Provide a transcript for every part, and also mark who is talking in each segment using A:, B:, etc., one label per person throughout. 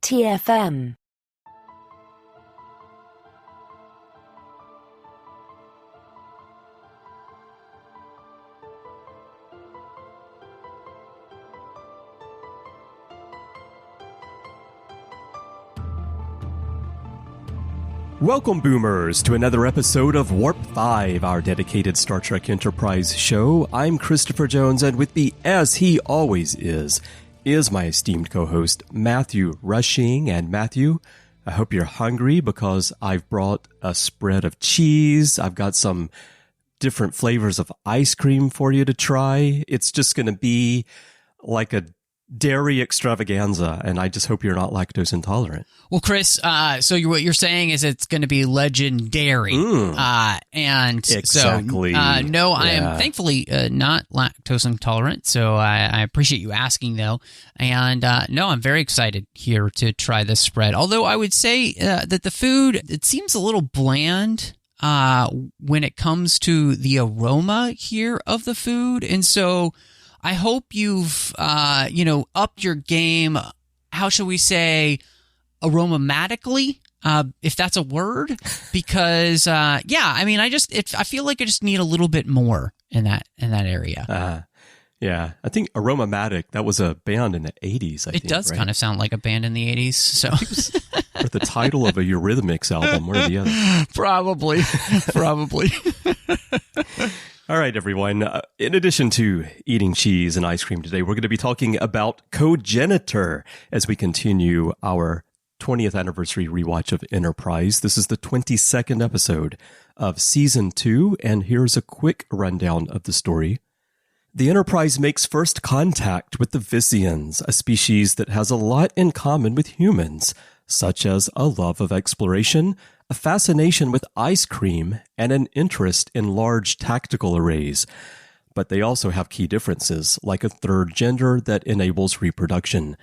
A: TFM.
B: Welcome, Boomers, to another episode of Warp 5, our dedicated Star Trek Enterprise show. I'm Christopher Jones, and with me, as he always is my esteemed co-host, Matthew Rushing. And Matthew, I hope you're hungry because I've brought a spread of cheese. I've got some different flavors of ice cream for you to try. It's just going to be like a dairy extravaganza, and I just hope you're not lactose intolerant.
C: Well, Chris, so what you're saying is it's going to be legendary. And
B: exactly.
C: So, no, I am thankfully not lactose intolerant, so I appreciate you asking, though. And no, I'm very excited here to try this spread. Although I would say that the food, it seems a little bland when it comes to the aroma here of the food. And so I hope you've, upped your game, how shall we say, aromatically, if that's a word, because, I feel like I just need a little bit more in that area.
B: Yeah, I think Aromatic, that was a band in the 80s, I think.
C: It does kind of sound like a band in the 80s, so.
B: Or the title of a Eurythmics album, one or the other.
C: Probably.
B: All right, everyone. In addition to eating cheese and ice cream today, we're going to be talking about Cogenitor as we continue our 20th anniversary rewatch of Enterprise. This is the 22nd episode of Season 2, and here's a quick rundown of the story. The Enterprise makes first contact with the Vissians, a species that has a lot in common with humans, such as a love of exploration, a fascination with ice cream, and an interest in large tactical arrays. But they also have key differences, like a third gender that enables reproduction.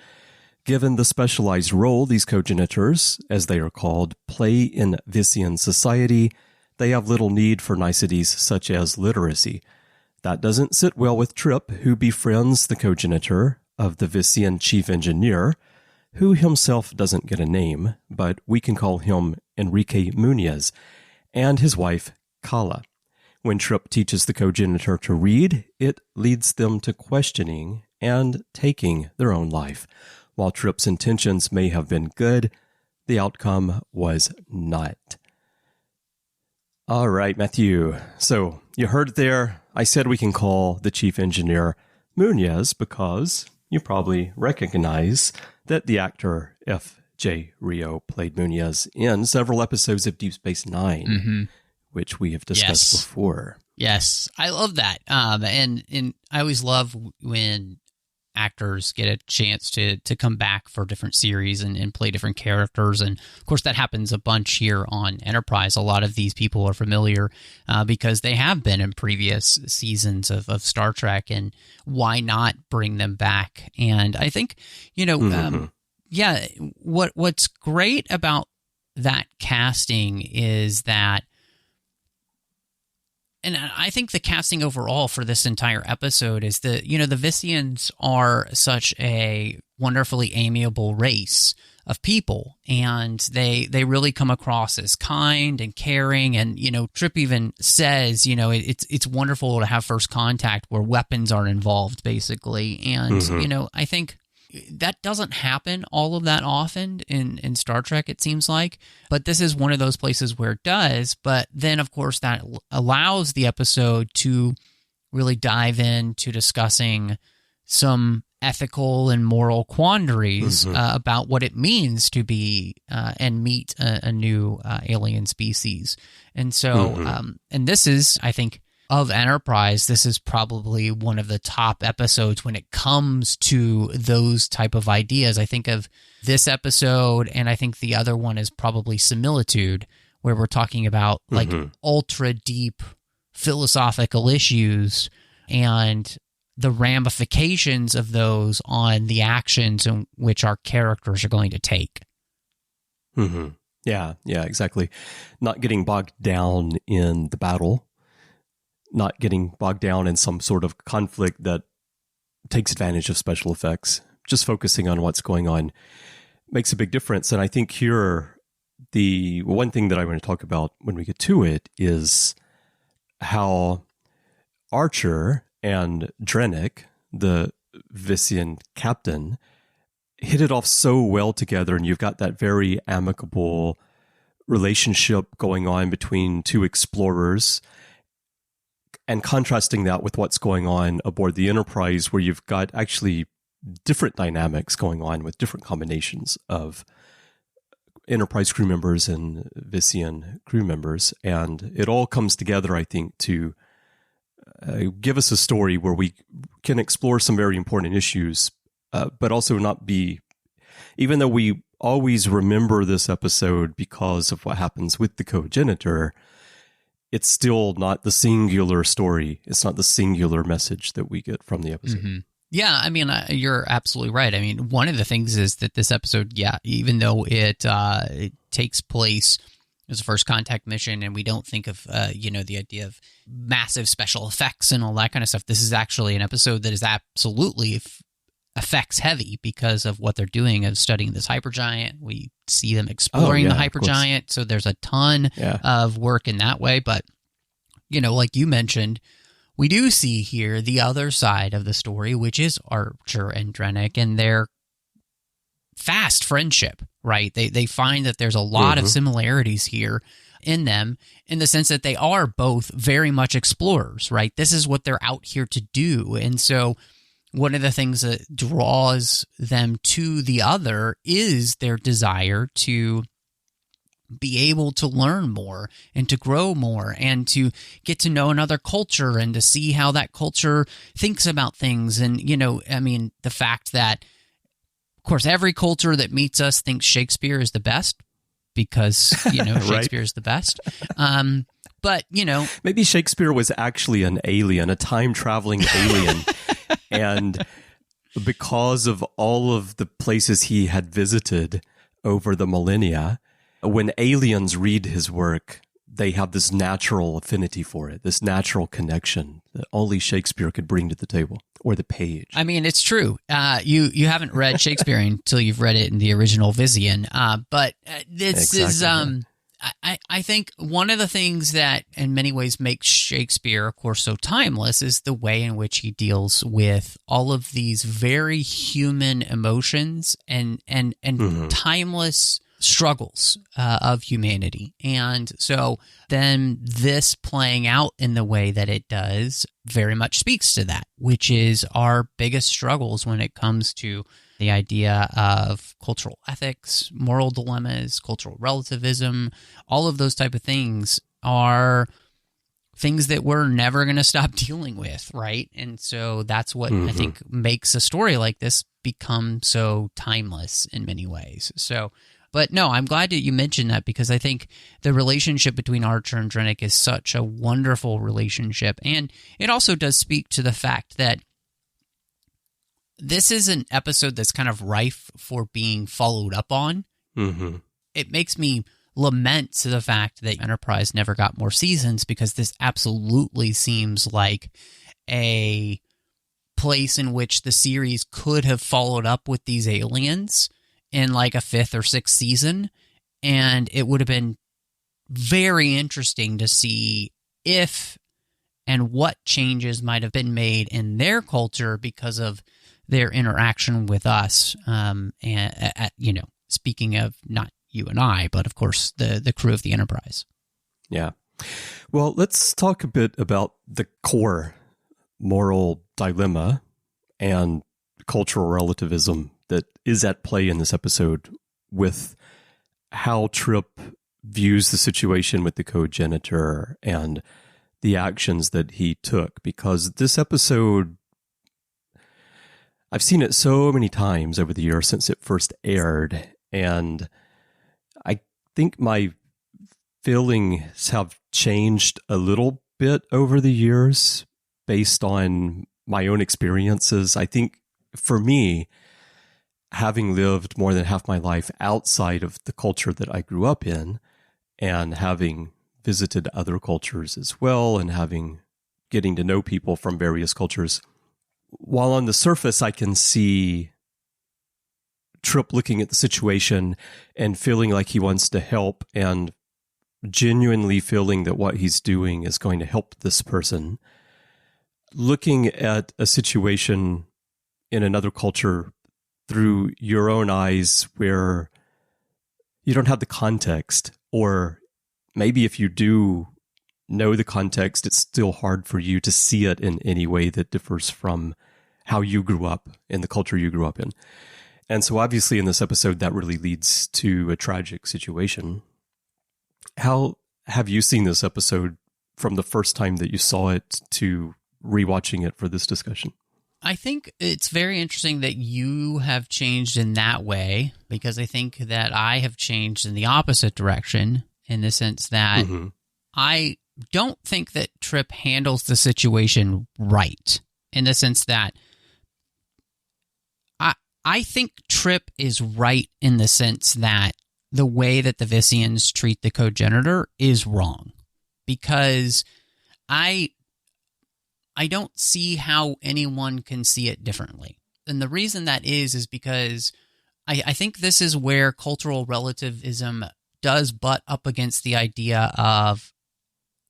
B: Given the specialized role these cogenitors, as they are called, play in Vissian society, they have little need for niceties such as literacy. That doesn't sit well with Trip, who befriends the cogenitor of the Vissian chief engineer, who himself doesn't get a name, but we can call him Enrique Muñez, and his wife, Calla. When Trip teaches the cogenitor to read, it leads them to questioning and taking their own life. While Trip's intentions may have been good, the outcome was not. All right, Matthew. So you heard it there. I said we can call the chief engineer Muñez because you probably recognize that the actor F.J. Rio played Muñez in several episodes of Deep Space Nine, which we have discussed before.
C: Yes, I love that. And I always love when actors get a chance to come back for different series and play different characters. And of course, that happens a bunch here on Enterprise. A lot of these people are familiar because they have been in previous seasons of Star Trek, and why not bring them back? And I think, what's great about that casting is that, and I think the casting overall for this entire episode is that, the Vissians are such a wonderfully amiable race of people, and they really come across as kind and caring. And, Trip even says, it's wonderful to have first contact where weapons are involved, basically. And, I think that doesn't happen all of that often in Star Trek, it seems like. But this is one of those places where it does. But then, of course, that allows the episode to really dive into discussing some ethical and moral quandaries about what it means to be and meet a new alien species. And so, and this is, I think, of Enterprise, this is probably one of the top episodes when it comes to those type of ideas. I think of this episode, and I think the other one is probably Similitude, where we're talking about like ultra deep philosophical issues and the ramifications of those on the actions in which our characters are going to take.
B: Yeah, exactly. Not getting bogged down in the battle, not getting bogged down in some sort of conflict that takes advantage of special effects, just focusing on what's going on. makes a big difference. And I think here, the one thing that I want to talk about when we get to it is how Archer and Drennick, the Vissian captain, hit it off so well together, and you've got that very amicable relationship going on between two explorers, and contrasting that with what's going on aboard the Enterprise, where you've got actually different dynamics going on with different combinations of Enterprise crew members and Vissian crew members. And it all comes together, I think, to give us a story where we can explore some very important issues, but also not be, even though we always remember this episode because of what happens with the cogenitor, it's still not the singular story. It's not the singular message that we get from the episode.
C: Mm-hmm. Yeah, I mean, you're absolutely right. I mean, one of the things is that this episode, even though it takes place as a first contact mission, and we don't think of, the idea of massive special effects and all that kind of stuff, this is actually an episode that is absolutely effects heavy because of what they're doing of studying this hypergiant. We see them exploring the hypergiant, so there's a ton of work in that way. But, like you mentioned, we do see here the other side of the story, which is Archer and Drennick and their fast friendship, right? They find that there's a lot of similarities here in them, in the sense that they are both very much explorers, right? This is what they're out here to do. And so one of the things that draws them to the other is their desire to be able to learn more and to grow more and to get to know another culture and to see how that culture thinks about things. And, the fact that, of course, every culture that meets us thinks Shakespeare is the best because, Shakespeare is the best. But,
B: maybe Shakespeare was actually an alien, a time-traveling alien. And because of all of the places he had visited over the millennia, when aliens read his work, they have this natural affinity for it, this natural connection that only Shakespeare could bring to the table, or the page.
C: I mean, it's true. You haven't read Shakespeare until you've read it in the original Vissian, but this is... I think one of the things that in many ways makes Shakespeare, of course, so timeless is the way in which he deals with all of these very human emotions and timeless struggles of humanity. And so then this playing out in the way that it does very much speaks to that, which is our biggest struggles when it comes to the idea of cultural ethics, moral dilemmas, cultural relativism. All of those type of things are things that we're never going to stop dealing with, right? And so that's what I think makes a story like this become so timeless in many ways. So, but no, I'm glad that you mentioned that, because I think the relationship between Archer and Drennick is such a wonderful relationship. And it also does speak to the fact that this is an episode that's kind of rife for being followed up on. It makes me lament to the fact that Enterprise never got more seasons, because this absolutely seems like a place in which the series could have followed up with these aliens in like a fifth or sixth season, and it would have been very interesting to see if and what changes might have been made in their culture because of their interaction with us. Speaking of not you and I, but of course the crew of the Enterprise.
B: Yeah. Well, let's talk a bit about the core moral dilemma and cultural relativism that is at play in this episode, with how Trip views the situation with the cogenitor and the actions that he took. Because this episode, I've seen it so many times over the years since it first aired, and I think my feelings have changed a little bit over the years based on my own experiences. I think for me, having lived more than half my life outside of the culture that I grew up in, and having visited other cultures as well, and getting to know people from various cultures, while on the surface I can see Trip looking at the situation and feeling like he wants to help and genuinely feeling that what he's doing is going to help this person. Looking at a situation in another culture through your own eyes where you don't have the context, or maybe if you do know the context, it's still hard for you to see it in any way that differs from how you grew up in the culture you grew up in. And so obviously in this episode, that really leads to a tragic situation. How have you seen this episode from the first time that you saw it to rewatching it for this discussion?
C: I think it's very interesting that you have changed in that way, because I think that I have changed in the opposite direction, in the sense that I don't think that Trip handles the situation right, in the sense that I think Trip is right in the sense that the way that the Vissians treat the cogenitor is wrong, because I don't see how anyone can see it differently. And the reason that is because I think this is where cultural relativism does butt up against the idea of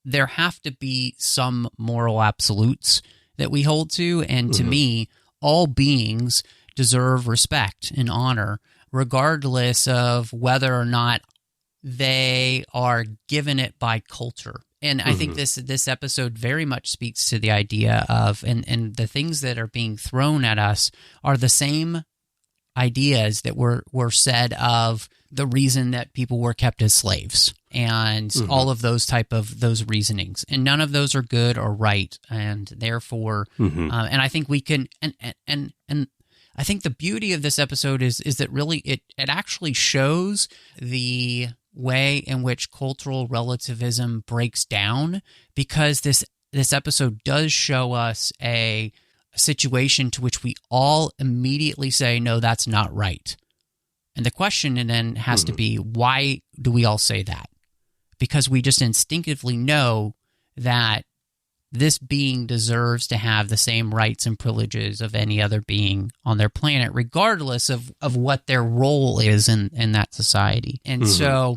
C: there have to be some moral absolutes that we hold to. And to me, all beings deserve respect and honor, regardless of whether or not they are given it by culture. And I think this episode very much speaks to the idea of, and the things that are being thrown at us are the same ideas that were said of the reason that people were kept as slaves, and all of those those reasonings. And none of those are good or right. And therefore, and I think we can, and I think the beauty of this episode is that really it actually shows the way in which cultural relativism breaks down, because this episode does show us a situation to which we all immediately say, no, that's not right. And the question then has to be, why do we all say that? Because we just instinctively know that this being deserves to have the same rights and privileges of any other being on their planet, regardless of what their role is in that society. And so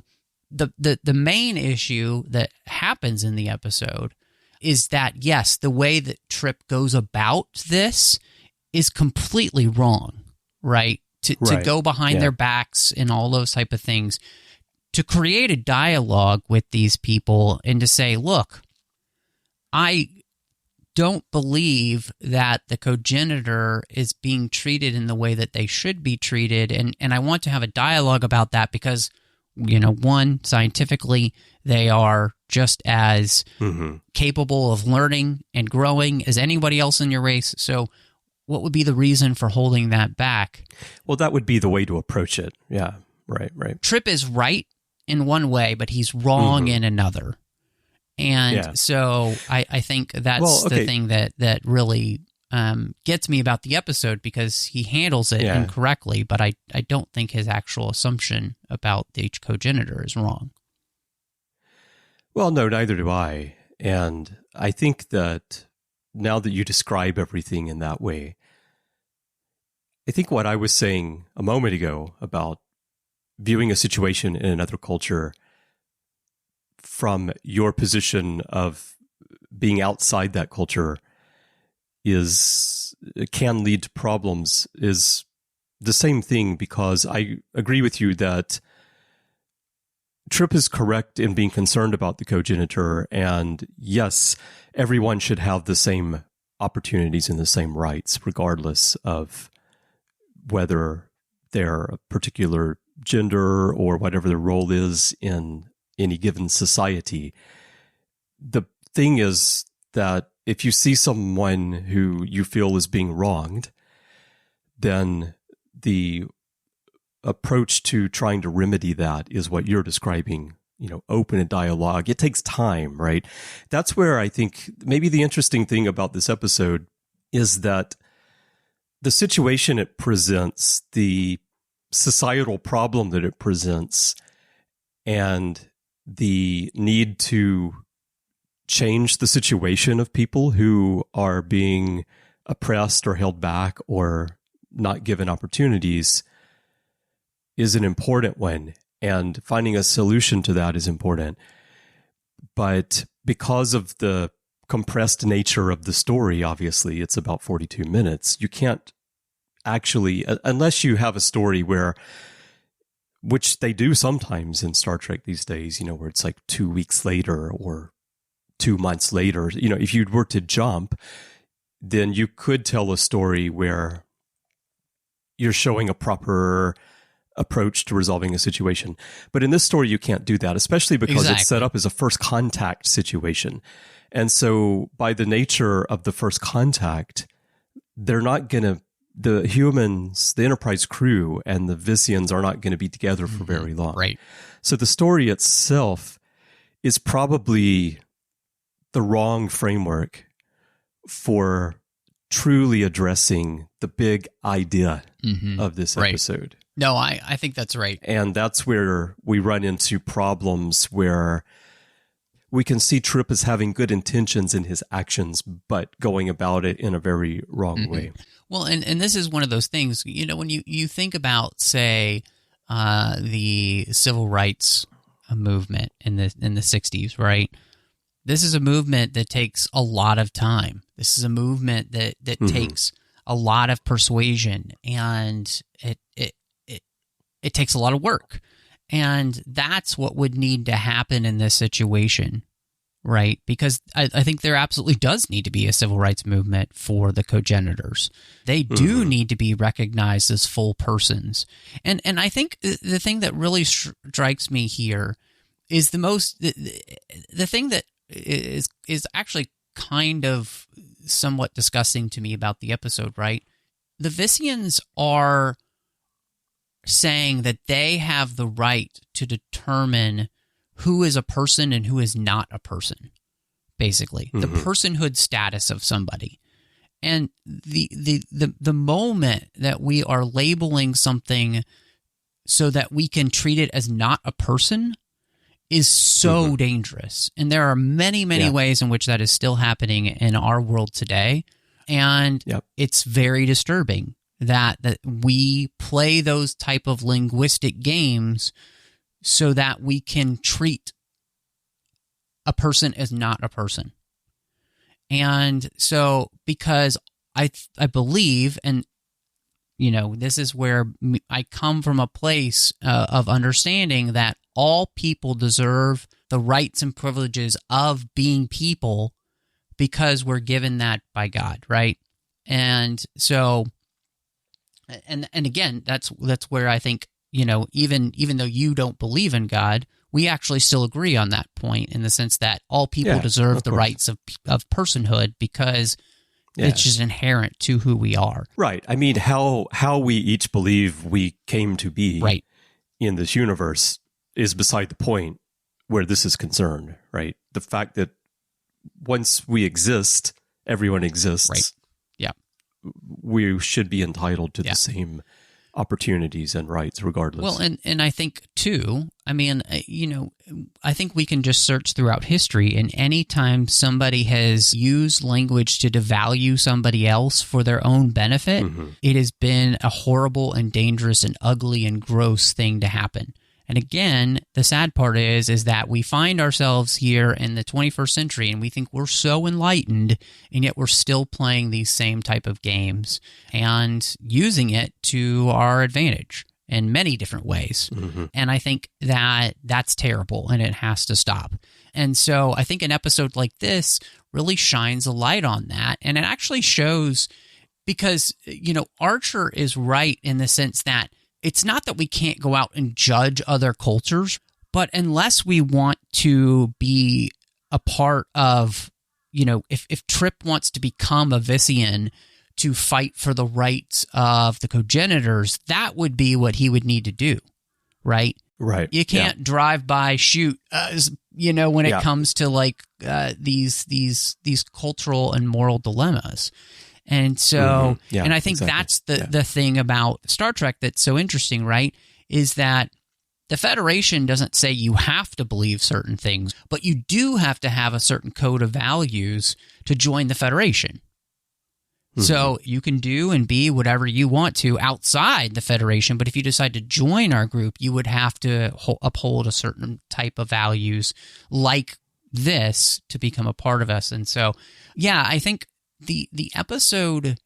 C: the main issue that happens in the episode is that, yes, the way that Trip goes about this is completely wrong, right? To go behind their backs and all those type of things, to create a dialogue with these people and to say, look, I don't believe that the cogenitor is being treated in the way that they should be treated. And I want to have a dialogue about that because, one, scientifically, they are just as capable of learning and growing as anybody else in your race. So what would be the reason for holding that back?
B: Well, that would be the way to approach it. Yeah, right.
C: Trip is right in one way, but he's wrong in another. And so I think that's the thing that really gets me about the episode, because he handles it incorrectly, but I don't think his actual assumption about the cogenitor is wrong.
B: Well, no, neither do I. And I think that now that you describe everything in that way, I think what I was saying a moment ago about viewing a situation in another culture from your position of being outside that culture can lead to problems is the same thing, because I agree with you that Trip is correct in being concerned about the cogenitor, and yes, everyone should have the same opportunities and the same rights, regardless of whether they're a particular gender or whatever their role is in any given society. The thing is that if you see someone who you feel is being wronged, then the approach to trying to remedy that is what you're describing, open a dialogue. It takes time, right? That's where I think maybe the interesting thing about this episode is that the situation it presents, the societal problem that it presents, and the need to change the situation of people who are being oppressed or held back or not given opportunities is an important one, and finding a solution to that is important. But because of the compressed nature of the story, obviously, it's about 42 minutes, you can't actually, unless you have a story which they do sometimes in Star Trek these days, where it's like 2 weeks later or 2 months later, if you were to jump, then you could tell a story where you're showing a proper approach to resolving a situation. But in this story, you can't do that, especially because it's set up as a first contact situation. And so by the nature of the first contact, they're not going to, the humans, the Enterprise crew and the Vissians are not going to be together for very long.
C: Right.
B: So the story itself is probably the wrong framework for truly addressing the big idea of this episode.
C: No, I think that's right.
B: And that's where we run into problems where we can see Trip as having good intentions in his actions, but going about it in a very wrong way.
C: Well, and this is one of those things, when you think about, say, the civil rights movement in the 60s, right? This is a movement that takes a lot of time. This is a movement that takes a lot of persuasion, and it takes a lot of work. And that's what would need to happen in this situation, right? Because I think there absolutely does need to be a civil rights movement for the cogenitors. They do need to be recognized as full persons. And I think the thing that really strikes me here is the thing that is actually kind of somewhat disgusting to me about the episode, right? The Vissians are saying that they have the right to determine who is a person and who is not a person, basically. The personhood status of somebody. And the moment that we are labeling something so that we can treat it as not a person is so dangerous. And there are many ways in which that is still happening in our world today. And it's very disturbing that we play those type of linguistic games so that we can treat a person as not a person. And so, because I believe, and this is where I come from, a place of understanding that all people deserve the rights and privileges of being people because we're given that by God, right? And so, and again, that's where I think, even though you don't believe in God, we actually still agree on that point, in the sense that all people deserve the rights of personhood because it's just inherent to who we are.
B: Right. I mean, how we each believe we came to be in this universe is beside the point where this is concerned, right? The fact that once we exist, everyone exists.
C: Right. Yeah.
B: We should be entitled to the same opportunities and rights regardless.
C: Well, and I think, too, I mean, I think we can just search throughout history, and any time somebody has used language to devalue somebody else for their own benefit, it has been a horrible and dangerous and ugly and gross thing to happen. And again, the sad part is that we find ourselves here in the 21st century and we think we're so enlightened, and yet we're still playing these same type of games and using it to our advantage in many different ways. And I think that that's terrible and it has to stop. And so I think an episode like this really shines a light on that. And it actually shows, because, Archer is right in the sense that it's not that we can't go out and judge other cultures, but unless we want to be a part of, if Trip wants to become a Vissian to fight for the rights of the cogenitors, that would be what he would need to do, right?
B: Right.
C: You can't drive by, shoot, when it comes to like these cultural and moral dilemmas. And so, and I think that's the thing about Star Trek that's so interesting, right? Is that the Federation doesn't say you have to believe certain things, but you do have to have a certain code of values to join the Federation, So you can do and be whatever you want to outside the Federation, but if you decide to join our group, you would have to uphold a certain type of values like this to become a part of us. And so, yeah, I think the episode,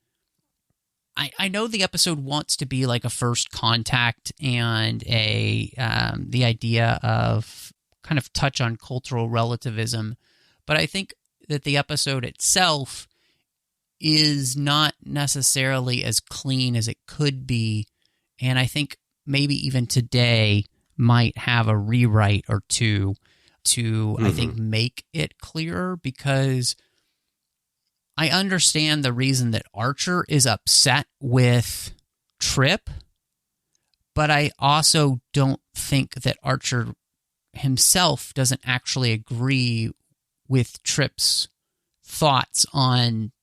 C: I know the episode wants to be like a first contact and the idea of kind of touch on cultural relativism, but I think that the episode itself is not necessarily as clean as it could be, and I think maybe even today might have a rewrite or two to, I think, make it clearer, because I understand the reason that Archer is upset with Trip, but I also don't think that Archer himself doesn't actually agree with Trip's thoughts on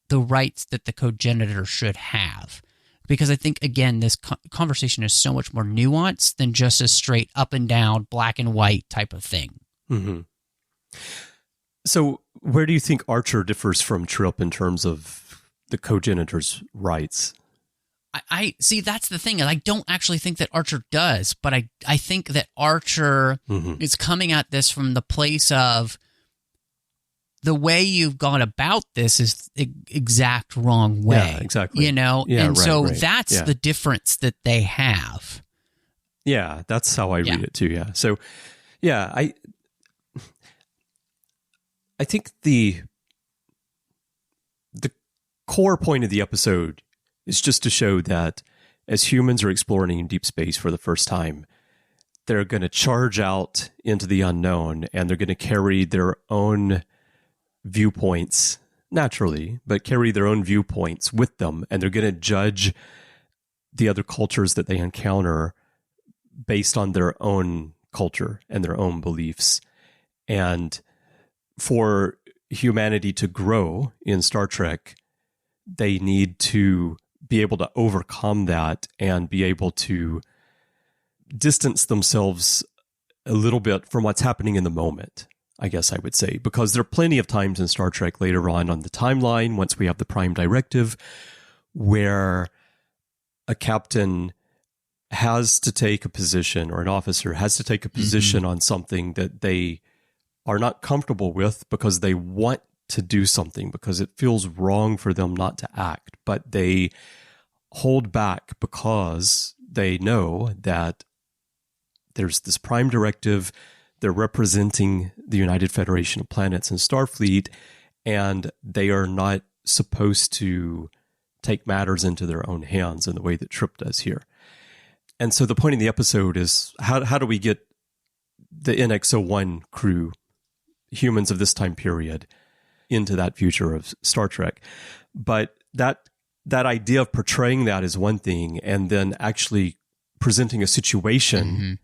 C: the rights that the cogenitor should have. Because I think, again, this conversation is so much more nuanced than just a straight up and down, black and white type of thing.
B: Mm-hmm. So where do you think Archer differs from Trip in terms of the cogenitor's rights?
C: I see, that's the thing. I don't actually think that Archer does, but I think that Archer is coming at this from the place of, the way you've gone about this is the exact wrong way.
B: Yeah, exactly.
C: Yeah, and so that's the difference that they have.
B: Yeah, that's how I read it too, yeah. So, yeah, I think the core point of the episode is just to show that as humans are exploring in deep space for the first time, they're going to charge out into the unknown, and they're going to carry their own viewpoints naturally, but carry their own viewpoints with them, and they're going to judge the other cultures that they encounter based on their own culture and their own beliefs. And for humanity to grow in Star Trek, they need to be able to overcome that and be able to distance themselves a little bit from what's happening in the moment, I guess I would say, because there are plenty of times in Star Trek later on the timeline, once we have the Prime Directive, where a captain has to take a position, or an officer has to take a position on something that they are not comfortable with because they want to do something, because it feels wrong for them not to act, but they hold back because they know that there's this Prime Directive. They're representing the United Federation of Planets and Starfleet, and they are not supposed to take matters into their own hands in the way that Trip does here. And so the point of the episode is, how do we get the NX-01 crew, humans of this time period, into that future of Star Trek? But that idea of portraying that is one thing, and then actually presenting a situation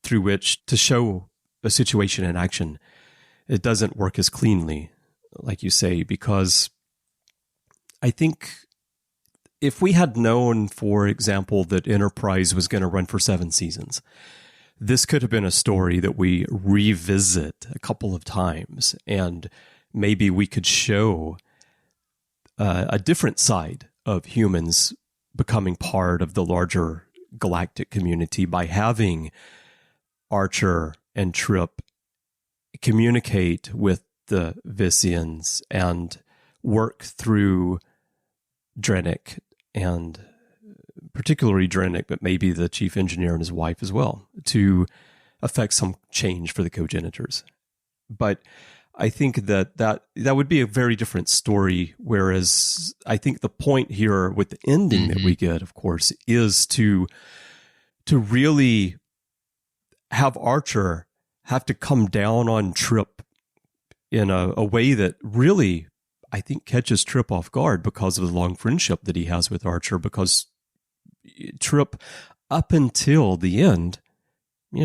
B: through which to show a situation in action, it doesn't work as cleanly, like you say, because I think if we had known, for example, that Enterprise was going to run for 7 seasons, this could have been a story that we revisit a couple of times, and maybe we could show a different side of humans becoming part of the larger galactic community by having Archer and Trip communicate with the Vissians and work through Drennick, and particularly Drennick, but maybe the chief engineer and his wife as well, to affect some change for the cogenitors. But I think that would be a very different story, whereas I think the point here with the ending that we get, of course, is to really have Archer have to come down on Trip in a way that really, I think, catches Trip off guard because of the long friendship that he has with Archer, because Trip, up until the end,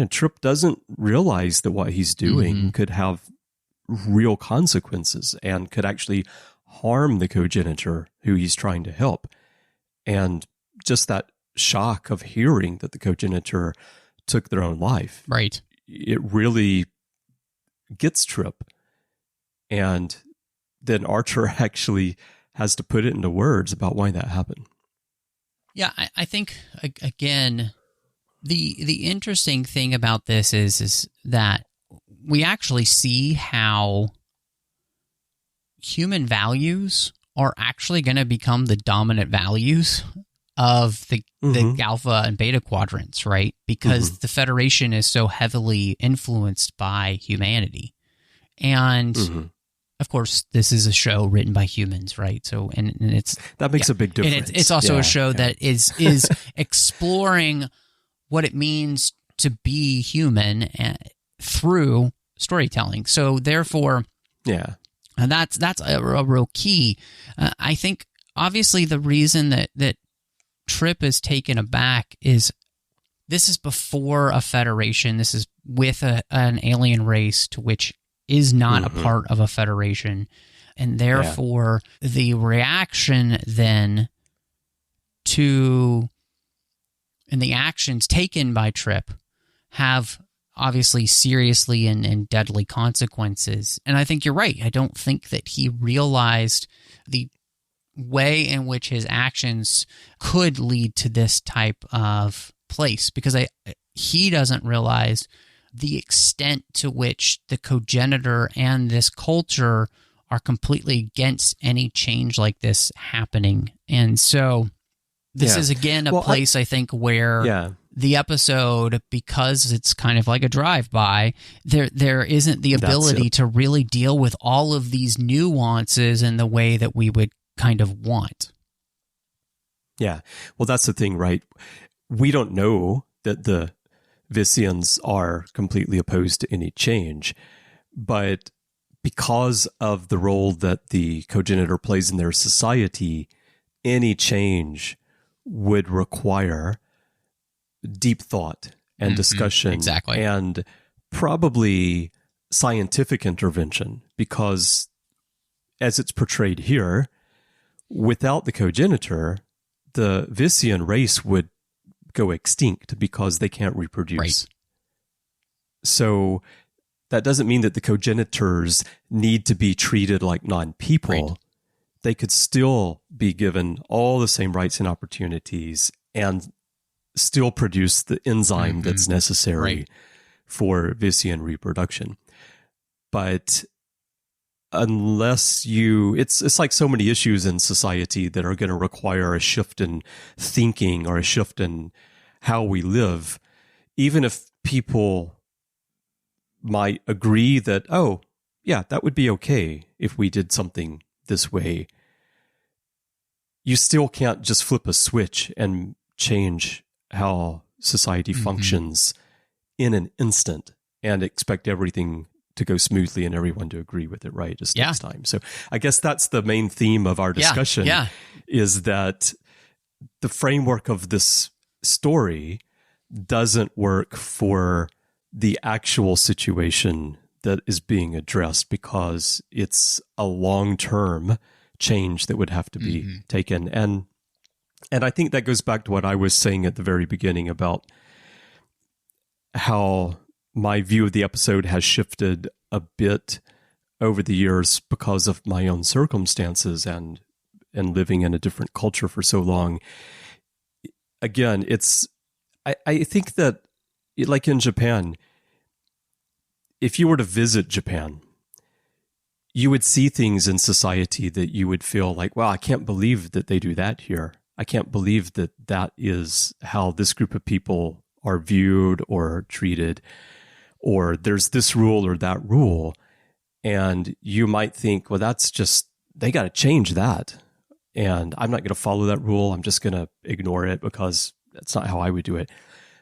B: Trip doesn't realize that what he's doing could have real consequences and could actually harm the cogenitor who he's trying to help. And just that shock of hearing that the cogenitor took their own life,
C: right?
B: It really gets Trip. And then Archer actually has to put it into words about why that happened.
C: Yeah, I think, again, the interesting thing about this is that we actually see how human values are actually going to become the dominant values of the alpha and beta quadrants, right? Because the Federation is so heavily influenced by humanity. And of course, this is a show written by humans, right? So, and it's
B: that makes a big difference.
C: And it's also a show that is exploring what it means to be human through storytelling. So, therefore, and that's a real key. I think obviously the reason that Trip is taken aback is this is before a federation. This is with an alien race to which is not a part of a federation. And therefore, the reaction then to and the actions taken by Trip have obviously seriously and deadly consequences. And I think you're right. I don't think that he realized the way in which his actions could lead to this type of place, because he doesn't realize the extent to which the cogenitor and this culture are completely against any change like this happening. And so this is, again, a place, I think, where the episode, because it's kind of like a drive-by, there isn't the ability to really deal with all of these nuances in the way that we would kind of want.
B: Yeah. Well, that's the thing, right? We don't know that the Vissians are completely opposed to any change, but because of the role that the cogenitor plays in their society, any change would require deep thought and discussion and probably scientific intervention, because as it's portrayed here, without the cogenitor, the Vissian race would go extinct because they can't reproduce.
C: Right.
B: So that doesn't mean that the cogenitors need to be treated like non-people.
C: Right.
B: They could still be given all the same rights and opportunities and still produce the enzyme that's necessary for Vissian reproduction. But unless it's like so many issues in society that are going to require a shift in thinking or a shift in how we live, even if people might agree that, oh, yeah, that would be okay if we did something this way, you still can't just flip a switch and change how society functions in an instant and expect everything to go smoothly and everyone to agree with it, right? It just takes time. So I guess that's the main theme of our discussion, is that the framework of this story doesn't work for the actual situation that is being addressed, because it's a long-term change that would have to be taken. And I think that goes back to what I was saying at the very beginning about how my view of the episode has shifted a bit over the years because of my own circumstances and living in a different culture for so long. Again, I think that, like in Japan, if you were to visit Japan, you would see things in society that you would feel like, wow, I can't believe that they do that here. I can't believe that that is how this group of people are viewed or treated, or there's this rule or that rule. And you might think, well, that's just, they got to change that. And I'm not going to follow that rule. I'm just going to ignore it because that's not how I would do it.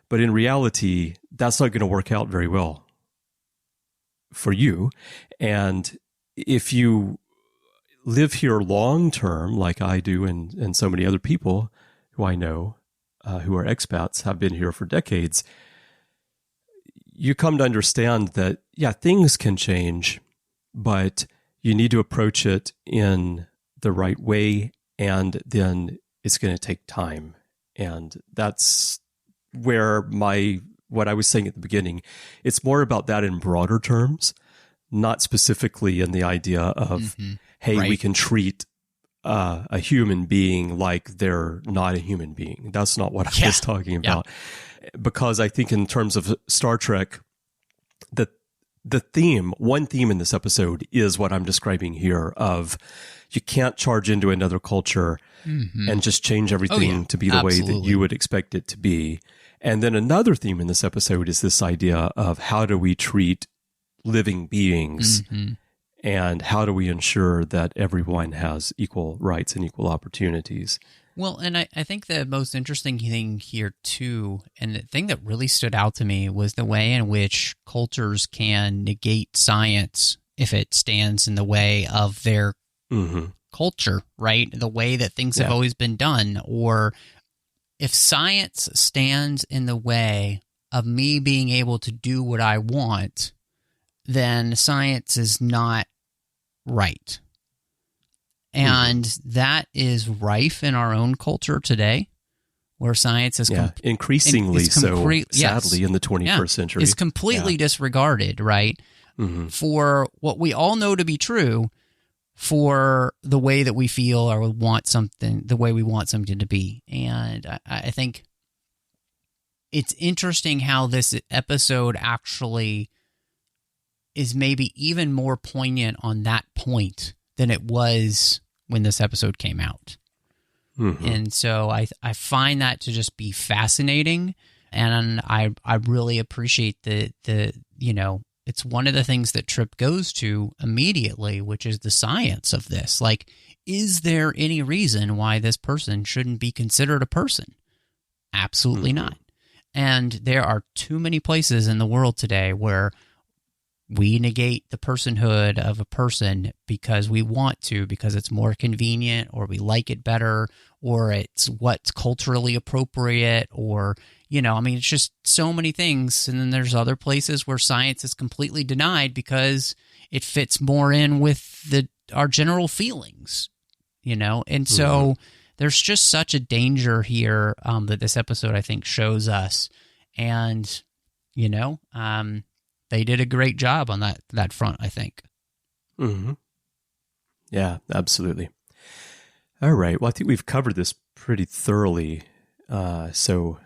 B: But in reality, that's not going to work out very well for you. And if you live here long term, like I do, and so many other people who I know who are expats have been here for decades, you come to understand that, yeah, things can change, but you need to approach it in the right way, and then it's going to take time. And that's where what I was saying at the beginning, it's more about that in broader terms, not specifically in the idea of, hey, we can treat a human being like they're not a human being. That's not what I was talking about. Because I think in terms of Star Trek, the theme, one theme in this episode is what I'm describing here of you can't charge into another culture and just change everything to be the way that you would expect it to be. And then another theme in this episode is this idea of how do we treat living beings and how do we ensure that everyone has equal rights and equal opportunities.
C: Well, and I think the most interesting thing here, too, and the thing that really stood out to me was the way in which cultures can negate science if it stands in the way of their culture, right? The way that things have always been done. Or if science stands in the way of me being able to do what I want, then science is not right. And that is rife in our own culture today, where science is
B: increasingly so, sadly, in the 21st century.
C: Is completely disregarded, right? For what we all know to be true, for the way that we feel or want something, the way we want something to be. And I think it's interesting how this episode actually is maybe even more poignant on that point than it was when this episode came out. And so I find that to just be fascinating, and I really appreciate the it's one of the things that Trip goes to immediately, which is the science of this. Like, is there any reason why this person shouldn't be considered a person? Absolutely not. And there are too many places in the world today where we negate the personhood of a person because we want to, because it's more convenient, or we like it better, or it's what's culturally appropriate, or, it's just so many things. And then there's other places where science is completely denied because it fits more in with our general feelings, And so there's just such a danger here that this episode, I think, shows us. And, they did a great job on that front, I think.
B: Yeah, absolutely. All right. Well, I think we've covered this pretty thoroughly. So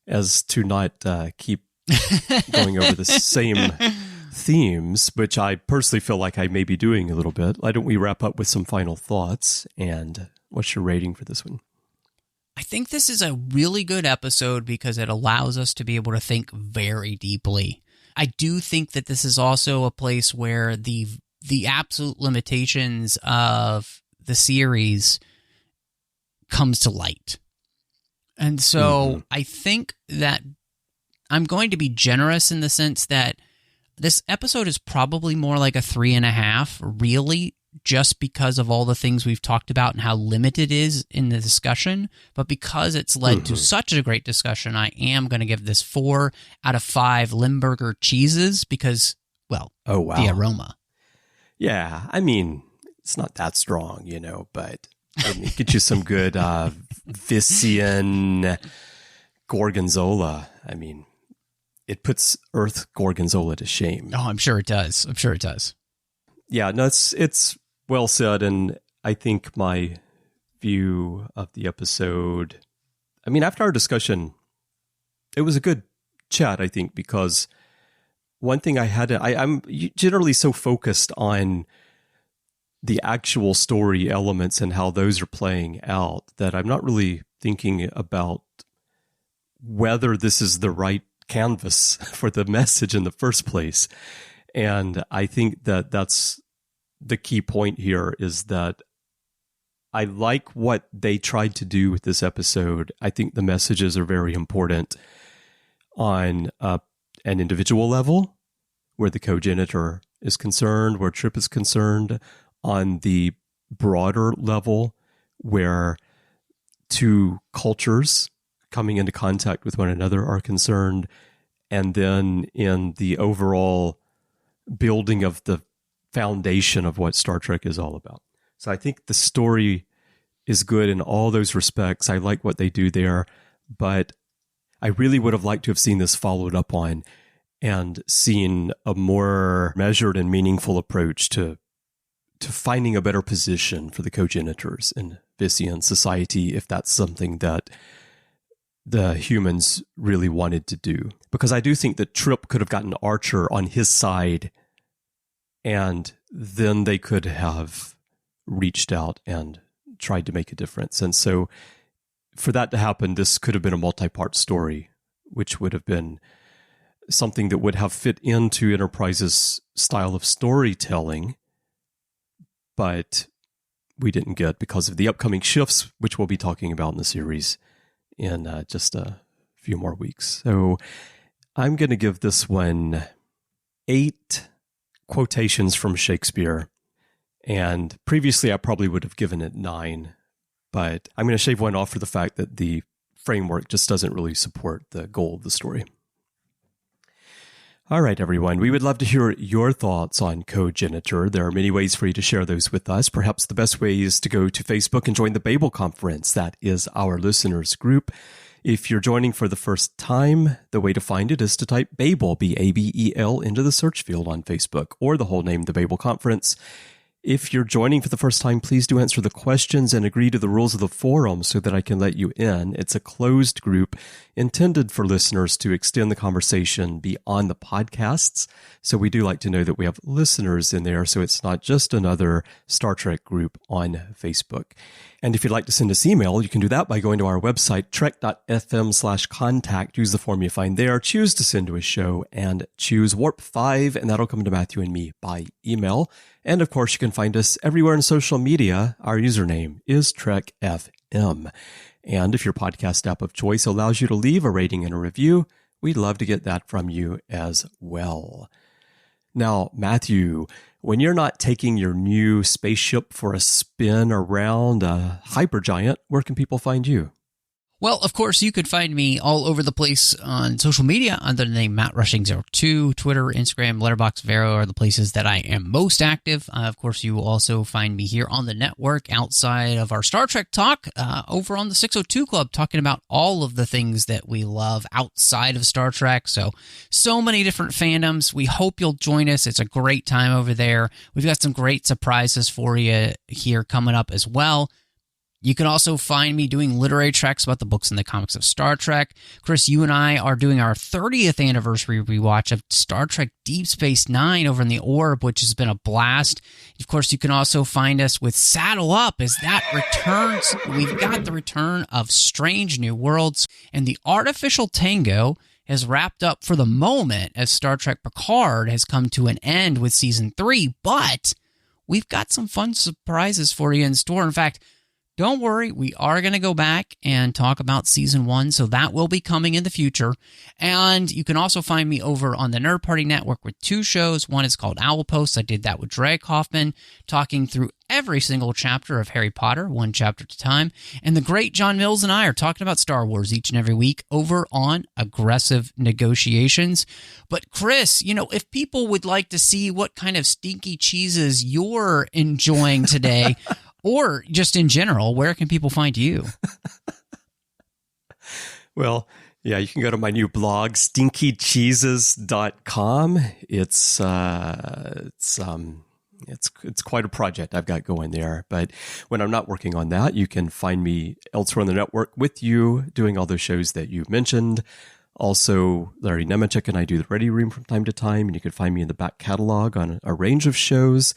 B: as to not keep going over the same themes, which I personally feel like I may be doing a little bit, why don't we wrap up with some final thoughts? And what's your rating for this one?
C: I think this is a really good episode because it allows us to be able to think very deeply. I do think that this is also a place where the absolute limitations of the series comes to light. And so I think that I'm going to be generous in the sense that this episode is probably more like a 3.5, really, just because of all the things we've talked about and how limited it is in the discussion. But because it's led to such a great discussion, I am going to give this 4 out of 5 Limburger cheeses because, the aroma.
B: Yeah, it's not that strong, but get you some good Vissian gorgonzola. It puts Earth gorgonzola to shame.
C: Oh, I'm sure it does.
B: Yeah, no, it's well said, and I think my view of the episode, after our discussion, it was a good chat, I think, because one thing I'm generally so focused on the actual story elements and how those are playing out that I'm not really thinking about whether this is the right canvas for the message in the first place. And I think that that's the key point here, is that I like what they tried to do with this episode. I think the messages are very important on an individual level, where the cogenitor is concerned, where Trip is concerned, on the broader level, where two cultures coming into contact with one another are concerned, and then in the overall building of the foundation of what Star Trek is all about. So I think the story is good in all those respects. I like what they do there, but I really would have liked to have seen this followed up on and seen a more measured and meaningful approach to to finding a better position for the cogenitors in Vissian society if that's something that the humans really wanted to do. Because I do think that Trip could have gotten Archer on his side, and then they could have reached out and tried to make a difference. And so for that to happen, this could have been a multi-part story, which would have been something that would have fit into Enterprise's style of storytelling, but we didn't get because of the upcoming shifts, which we'll be talking about in the series in just a few more weeks. So I'm going to give this one 8 quotations from Shakespeare. And previously I probably would have given it 9, but I'm going to shave one off for the fact that the framework just doesn't really support the goal of the story. All right, everyone. We would love to hear your thoughts on Cogenitor. There are many ways for you to share those with us. Perhaps the best way is to go to Facebook and join the Babel Conference. That is our listeners group. If you're joining for the first time, the way to find it is to type Babel, B-A-B-E-L, into the search field on Facebook, or the whole name, the Babel Conference. If you're joining for the first time, please do answer the questions and agree to the rules of the forum so that I can let you in. It's a closed group intended for listeners to extend the conversation beyond the podcasts. So we do like to know that we have listeners in there, so it's not just another Star Trek group on Facebook. And if you'd like to send us email, you can do that by going to our website, trek.fm/contact. Use the form you find there, choose to send to a show, and choose Warp 5, and that'll come to Matthew and me by email. And of course, you can find us everywhere in social media. Our username is TrekFM. And if your podcast app of choice allows you to leave a rating and a review, we'd love to get that from you as well. Now, Matthew, when you're not taking your new spaceship for a spin around a hypergiant, where can people find you?
C: Well, of course, you could find me all over the place on social media under the name MattRushing02. Twitter, Instagram, Letterboxd, Vero are the places that I am most active. Of course, you will also find me here on the network outside of our Star Trek talk over on the 602 Club, talking about all of the things that we love outside of Star Trek. So many different fandoms. We hope you'll join us. It's a great time over there. We've got some great surprises for you here coming up as well. You can also find me doing literary treks about the books and the comics of Star Trek. Chris, you and I are doing our 30th anniversary rewatch of Star Trek Deep Space Nine over in the Orb, which has been a blast. Of course, you can also find us with Saddle Up as that returns. We've got the return of Strange New Worlds, and the Artificial Tango has wrapped up for the moment as Star Trek Picard has come to an end with Season 3, but we've got some fun surprises for you in store. In fact, don't worry, we are going to go back and talk about Season 1, so that will be coming in the future. And you can also find me over on the Nerd Party Network with 2 shows. One is called Owl Post. I did that with Drake Hoffman, talking through every single chapter of Harry Potter, one chapter at a time. And the great John Mills and I are talking about Star Wars each and every week over on Aggressive Negotiations. But Chris, if people would like to see what kind of stinky cheeses you're enjoying today, or just in general, where can people find you?
B: Well, yeah, you can go to my new blog, stinkycheeses.com. It's quite a project I've got going there. But when I'm not working on that, you can find me elsewhere on the network with you doing all those shows that you mentioned. Also, Larry Nemechek and I do the Ready Room from time to time, and you can find me in the back catalog on a range of shows.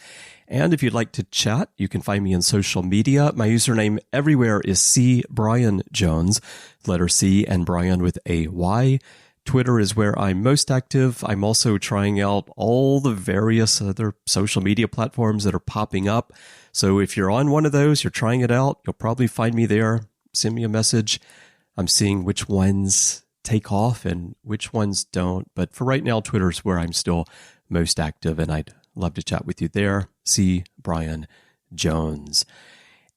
B: And if you'd like to chat, you can find me on social media. My username everywhere is C. Bryan Jones, letter C and Bryan with a Y. Twitter is where I'm most active. I'm also trying out all the various other social media platforms that are popping up. So if you're on one of those, you're trying it out, you'll probably find me there. Send me a message. I'm seeing which ones take off and which ones don't. But for right now, Twitter is where I'm still most active, and I'd love to chat with you there. See Bryan Jones.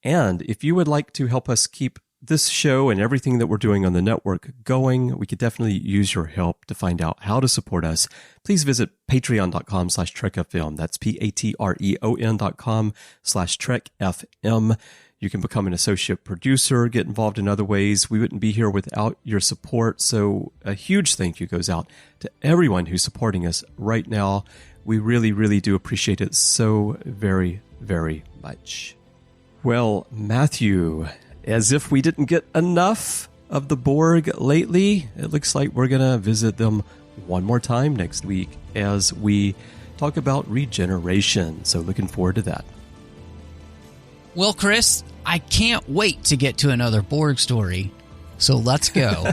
B: And if you would like to help us keep this show and everything that we're doing on the network going, we could definitely use your help. To find out how to support us, please visit patreon.com/trekfm. That's patreon.com/trekfm. You can become an associate producer, get involved in other ways. We wouldn't be here without your support. So a huge thank you goes out to everyone who's supporting us right now. We really, really do appreciate it so very very much. Well, Matthew, as if we didn't get enough of the Borg lately, it looks like we're going to visit them one more time next week as we talk about regeneration. So looking forward to that.
C: Well, Chris, I can't wait to get to another Borg story. So let's go.